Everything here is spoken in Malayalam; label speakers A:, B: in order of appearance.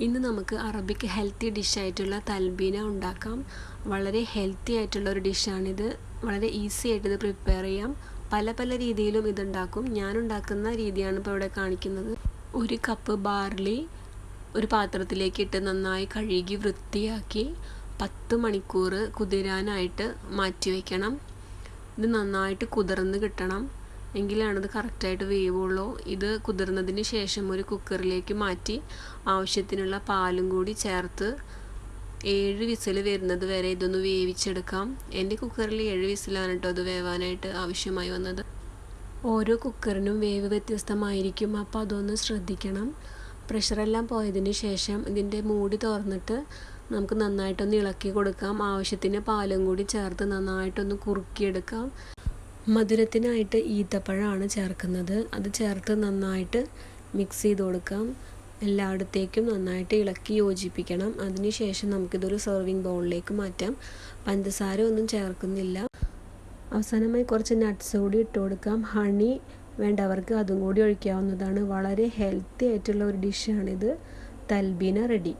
A: ഇന്ന് നമുക്ക് അറബിക് ഹെൽത്തി ഡിഷായിട്ടുള്ള തൽബീന ഉണ്ടാക്കാം. വളരെ ഹെൽത്തി ആയിട്ടുള്ള ഒരു ഡിഷാണിത്. വളരെ ഈസി ആയിട്ട് ഇത് പ്രിപ്പയർ ചെയ്യാം. പല രീതിയിലും ഇതുണ്ടാക്കും. ഞാൻ ഉണ്ടാക്കുന്ന രീതിയാണ് ഇപ്പോൾ ഇവിടെ കാണിക്കുന്നത്. 1 കപ്പ് ബാർലി ഒരു പാത്രത്തിലേക്ക് ഇട്ട് നന്നായി കഴുകി വൃത്തിയാക്കി 10 മണിക്കൂർ കുതിരാനായിട്ട് മാറ്റി വയ്ക്കണം. ഇത് നന്നായിട്ട് കുതിർന്ന് കിട്ടണം, എങ്കിലാണിത് കറക്റ്റായിട്ട് വേവുള്ളൂ. ഇത് കുതിർന്നതിന് ശേഷം ഒരു കുക്കറിലേക്ക് മാറ്റി ആവശ്യത്തിനുള്ള പാലും കൂടി ചേർത്ത് 7 വിസിൽ വരുന്നത് വരെ ഇതൊന്ന് വേവിച്ചെടുക്കാം. എൻ്റെ കുക്കറിൽ 7 വിസിലാണ് കേട്ടോ അത് വേവാനായിട്ട് ആവശ്യമായി വന്നത്. ഓരോ കുക്കറിനും വേവ് വ്യത്യസ്തമായിരിക്കും, അപ്പോൾ അതൊന്ന് ശ്രദ്ധിക്കണം. പ്രഷറെല്ലാം പോയതിന് ശേഷം ഇതിൻ്റെ മൂടി തുറന്നിട്ട് നമുക്ക് നന്നായിട്ടൊന്ന് ഇളക്കി കൊടുക്കാം. ആവശ്യത്തിന് പാലും കൂടി ചേർത്ത് നന്നായിട്ടൊന്ന് കുറുക്കിയെടുക്കാം. മധുരത്തിനായിട്ട് ഈത്തപ്പഴമാണ് ചേർക്കുന്നത്. അത് ചേർത്ത് നന്നായിട്ട് മിക്സ് ചെയ്ത് കൊടുക്കാം. എല്ലായിടത്തേക്കും നന്നായിട്ട് ഇളക്കി യോജിപ്പിക്കണം. അതിനുശേഷം നമുക്കിതൊരു സെർവിങ് ബൗളിലേക്ക് മാറ്റാം. പഞ്ചസാര ഒന്നും ചേർക്കുന്നില്ല. അവസാനമായി കുറച്ച് നട്ട്സ് കൂടി ഇട്ട് കൊടുക്കാം. ഹണി വേണ്ടവർക്ക് അതും കൂടി ഒഴിക്കാവുന്നതാണ്. വളരെ ഹെൽത്തി ആയിട്ടുള്ള ഒരു ഡിഷാണിത്. തൽബീന റെഡി.